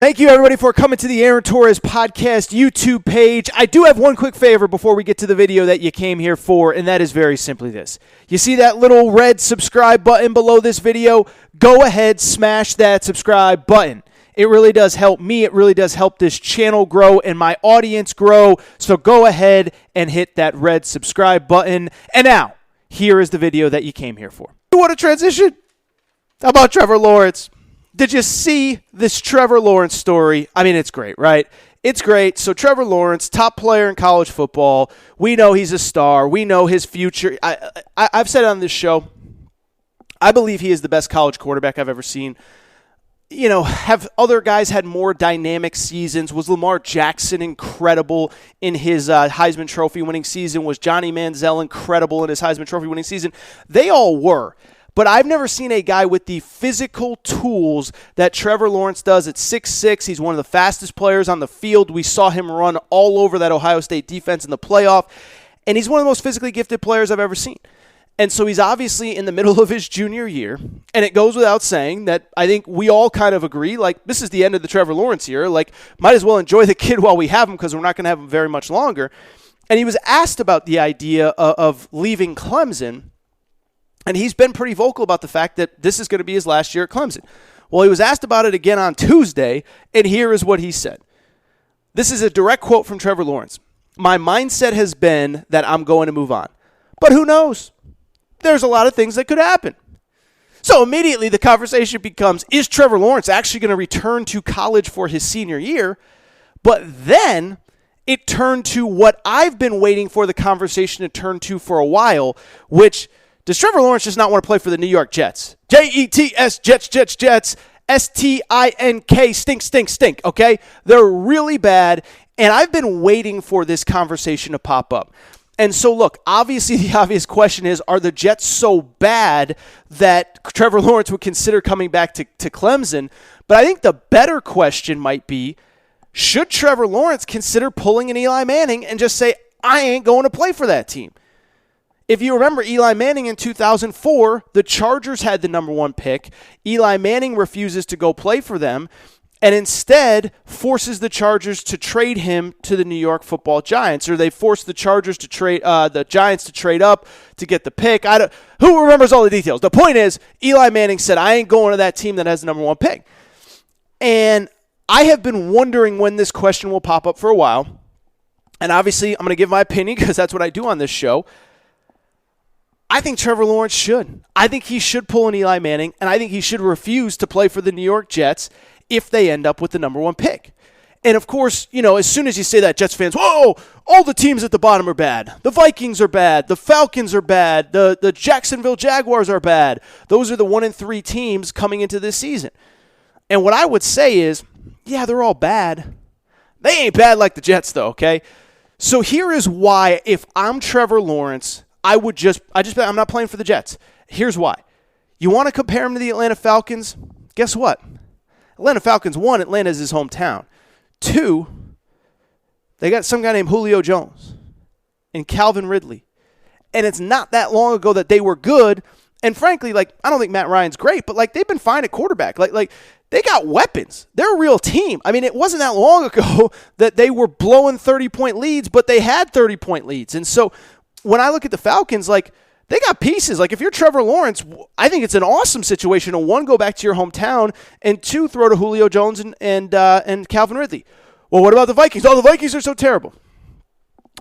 Thank you, everybody, for coming to the Aaron Torres Podcast YouTube page. I do have one quick favor before we get to the video that you came here for, and that is very simply this. You see that little red subscribe button below this video? Go ahead, smash that subscribe button. It really does help me. It really does help this channel grow and my audience grow. So go ahead and hit that red subscribe button. And now, here is the video that you came here for. What a transition. How about Trevor Lawrence? Did you see this Trevor Lawrence story? I mean, it's great, right? It's great. So Trevor Lawrence, top player in college football. We know he's a star. We know his future. I've said it on this show, I believe he is the best college quarterback I've ever seen. You know, have other guys had more dynamic seasons? Was Lamar Jackson incredible in his Heisman Trophy winning season? Was Johnny Manziel incredible in his Heisman Trophy winning season? They all were. But I've never seen a guy with the physical tools that Trevor Lawrence does at 6'6". He's one of the fastest players on the field. We saw him run all over that Ohio State defense in the playoff. And he's one of the most physically gifted players I've ever seen. And so he's obviously in the middle of his junior year. And it goes without saying that I think we all kind of agree, like, this is the end of the Trevor Lawrence year. Like, might as well enjoy the kid while we have him because we're not going to have him very much longer. And he was asked about the idea of leaving Clemson. And he's been pretty vocal about the fact that this is going to be his last year at Clemson. Well, he was asked about it again on Tuesday, and here is what he said. This is a direct quote from Trevor Lawrence. "My mindset has been that I'm going to move on. But who knows? There's a lot of things that could happen." So immediately the conversation becomes, is Trevor Lawrence actually going to return to college for his senior year? But then it turned to what I've been waiting for the conversation to turn to for a while, which... does Trevor Lawrence just not want to play for the New York Jets? Jets, Jets, S-T-I-N-K, stink, okay? They're really bad, and I've been waiting for this conversation to pop up. And so, look, obviously the obvious question is, are the Jets so bad that Trevor Lawrence would consider coming back to Clemson? But I think the better question might be, should Trevor Lawrence consider pulling an Eli Manning and just say, I ain't going to play for that team? If you remember Eli Manning in 2004, the Chargers had the number one pick. Eli Manning refuses to go play for them and instead forces the Chargers to trade him to the New York Football Giants, or they force the Chargers to trade the Giants to trade up to get the pick. Who remembers all the details? The point is, Eli Manning said, I ain't going to that team that has the number one pick. And I have been wondering when this question will pop up for a while. And obviously, I'm going to give my opinion because that's what I do on this show. I think Trevor Lawrence should. I think he should pull an Eli Manning, and I think he should refuse to play for the New York Jets if they end up with the number one pick. And, of course, you know, as soon as you say that, Jets fans, whoa, all the teams at the bottom are bad. The Vikings are bad. The Falcons are bad. The Jacksonville Jaguars are bad. Those are the 1-3 teams coming into this season. And what I would say is, yeah, they're all bad. They ain't bad like the Jets, though, okay? So here is why, if I'm Trevor Lawrence, I'm not playing for the Jets. Here's why. You want to compare him to the Atlanta Falcons? Guess what? Atlanta Falcons, 1, Atlanta is his hometown. 2, they got some guy named Julio Jones and Calvin Ridley. And it's not that long ago that they were good. And frankly, like, I don't think Matt Ryan's great, but like, they've been fine at quarterback. Like they got weapons. They're a real team. I mean, it wasn't that long ago that they were blowing 30-point leads, but they had 30-point leads. And so when I look at the Falcons, like, they got pieces. Like, if you're Trevor Lawrence, I think it's an awesome situation to, 1, go back to your hometown, and 2, throw to Julio Jones and Calvin Ridley. Well, what about the Vikings? Oh, the Vikings are so terrible.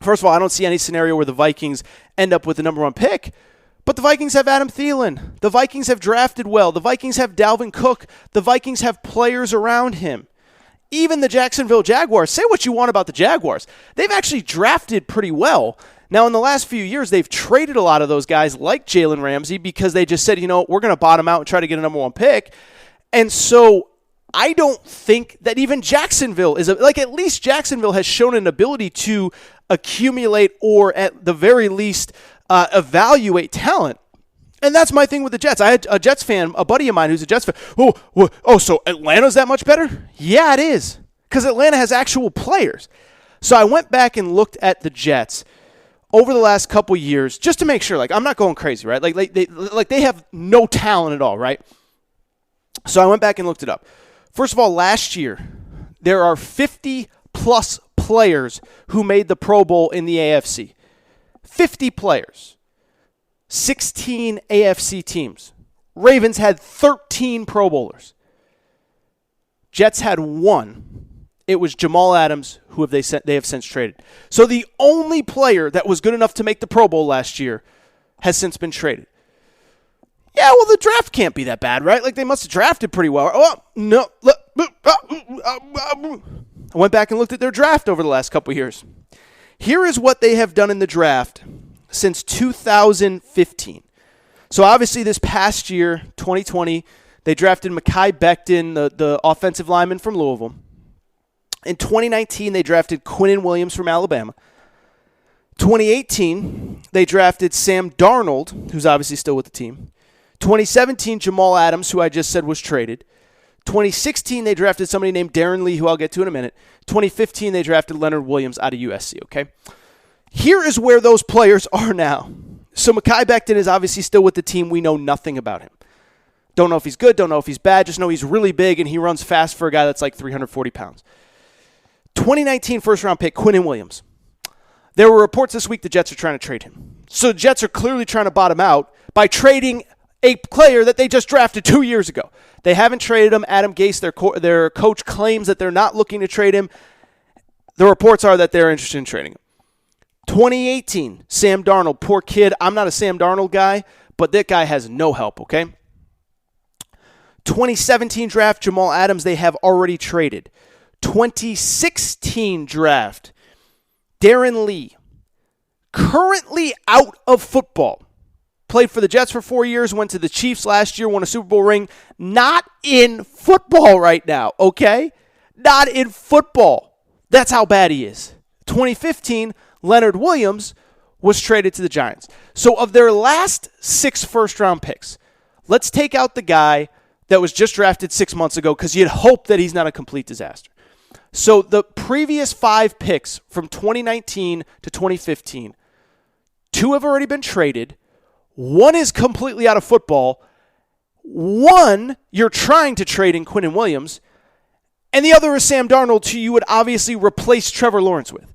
First of all, I don't see any scenario where the Vikings end up with the number one pick, but the Vikings have Adam Thielen. The Vikings have drafted well. The Vikings have Dalvin Cook. The Vikings have players around him. Even the Jacksonville Jaguars, say what you want about the Jaguars, they've actually drafted pretty well. Now, in the last few years, they've traded a lot of those guys like Jalen Ramsey because they just said, you know, we're going to bottom out and try to get a number one pick. And so I don't think that even Jacksonville is at least Jacksonville has shown an ability to accumulate or at the very least evaluate talent. And that's my thing with the Jets. I had a Jets fan, a buddy of mine who's a Jets fan. Oh, so Atlanta's that much better? Yeah, it is. Because Atlanta has actual players. So I went back and looked at the Jets over the last couple years just to make sure. Like, I'm not going crazy, right? Like they have no talent at all, right? So I went back and looked it up. First of all, last year, there are 50-plus players who made the Pro Bowl in the AFC. 50 players. 16 AFC teams. Ravens had 13 Pro Bowlers. Jets had 1. It was Jamal Adams, who they have since traded. So the only player that was good enough to make the Pro Bowl last year has since been traded. Yeah, well, the draft can't be that bad, right? Like, they must have drafted pretty well. Oh, no. I went back and looked at their draft over the last couple of years. Here is what they have done in the draft since 2015. So, obviously, this past year, 2020, they drafted Mekhi Becton, the offensive lineman from Louisville. In 2019, they drafted Quinnen Williams from Alabama. 2018, they drafted Sam Darnold, who's obviously still with the team. 2017, Jamal Adams, who I just said was traded. 2016, they drafted somebody named Darren Lee, who I'll get to in a minute. 2015, they drafted Leonard Williams out of USC, okay? Here is where those players are now. So Mekhi Becton is obviously still with the team. We know nothing about him. Don't know if he's good, don't know if he's bad. Just know he's really big and he runs fast for a guy that's like 340 pounds. 2019 first-round pick, Quinnen Williams. There were reports this week the Jets are trying to trade him. So the Jets are clearly trying to bottom out by trading a player that they just drafted 2 years ago. They haven't traded him. Adam Gase, their coach, claims that they're not looking to trade him. The reports are that they're interested in trading him. 2018, Sam Darnold, poor kid. I'm not a Sam Darnold guy, but that guy has no help, okay? 2017 draft, Jamal Adams, they have already traded. 2016 draft, Darren Lee, currently out of football. Played for the Jets for 4 years, went to the Chiefs last year, won a Super Bowl ring. Not in football right now, okay? Not in football. That's how bad he is. 2015, Leonard Williams was traded to the Giants. So of their last 6 first-round picks, let's take out the guy that was just drafted 6 months ago because you'd hope that he's not a complete disaster. So the previous 5 picks from 2019 to 2015, 2 have already been traded. 1 is completely out of football. 1 you're trying to trade in Quinnen Williams. And the other is Sam Darnold, who you would obviously replace Trevor Lawrence with.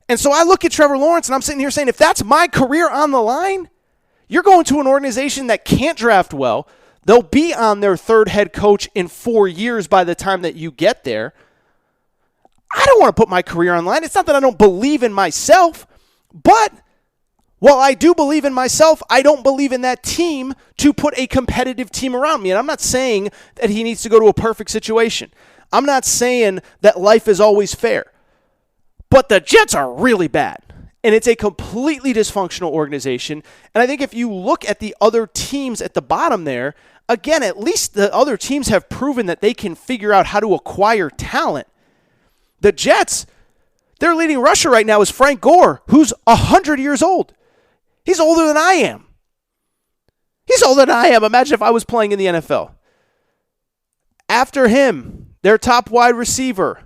And so I look at Trevor Lawrence and I'm sitting here saying, if that's my career on the line, you're going to an organization that can't draft well. They'll be on their 3rd head coach in 4 years by the time that you get there. I don't want to put my career on the line. It's not that I don't believe in myself, but while I do believe in myself, I don't believe in that team to put a competitive team around me. And I'm not saying that he needs to go to a perfect situation. I'm not saying that life is always fair. But the Jets are really bad. And it's a completely dysfunctional organization. And I think if you look at the other teams at the bottom there, again, at least the other teams have proven that they can figure out how to acquire talent. The Jets, their leading rusher right now is Frank Gore, who's 100 years old. He's older than I am. He's older than I am. Imagine if I was playing in the NFL. After him, their top wide receiver,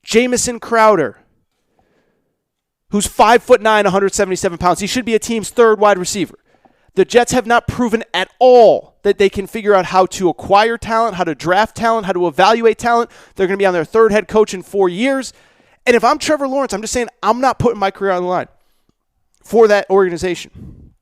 Jamison Crowder, who's 5'9", 177 pounds. He should be a team's 3rd wide receiver. The Jets have not proven at all that they can figure out how to acquire talent, how to draft talent, how to evaluate talent. They're going to be on their 3rd head coach in 4 years. And if I'm Trevor Lawrence, I'm just saying I'm not putting my career on the line for that organization.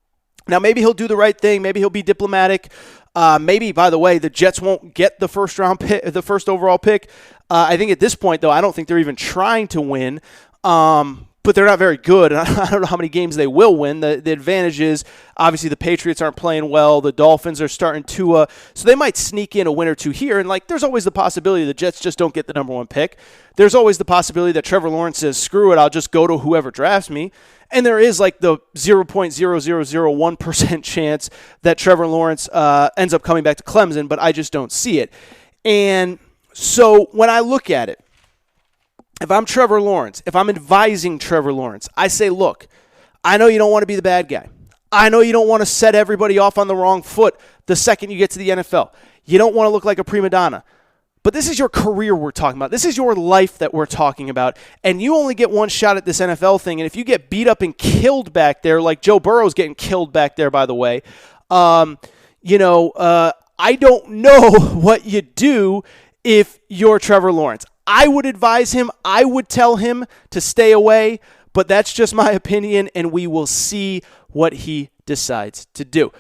Now, maybe he'll do the right thing. Maybe he'll be diplomatic. Maybe, by the way, the Jets won't get the first overall pick. I think at this point, though, I don't think they're even trying to win. But they're not very good. And I don't know how many games they will win. The advantage is, obviously, the Patriots aren't playing well. The Dolphins are starting to, so they might sneak in a win or 2 here. And, there's always the possibility the Jets just don't get the number 1 pick. There's always the possibility that Trevor Lawrence says, screw it, I'll just go to whoever drafts me. And there is, the 0.0001% chance that Trevor Lawrence ends up coming back to Clemson, but I just don't see it. And so when I look at it, if I'm Trevor Lawrence, if I'm advising Trevor Lawrence, I say, look, I know you don't want to be the bad guy. I know you don't want to set everybody off on the wrong foot the second you get to the NFL. You don't want to look like a prima donna. But this is your career we're talking about. This is your life that we're talking about. And you only get one shot at this NFL thing. And if you get beat up and killed back there, like Joe Burrow's getting killed back there, by the way, I don't know what you do if you're Trevor Lawrence. I would advise him. I would tell him to stay away, but that's just my opinion, and we will see what he decides to do.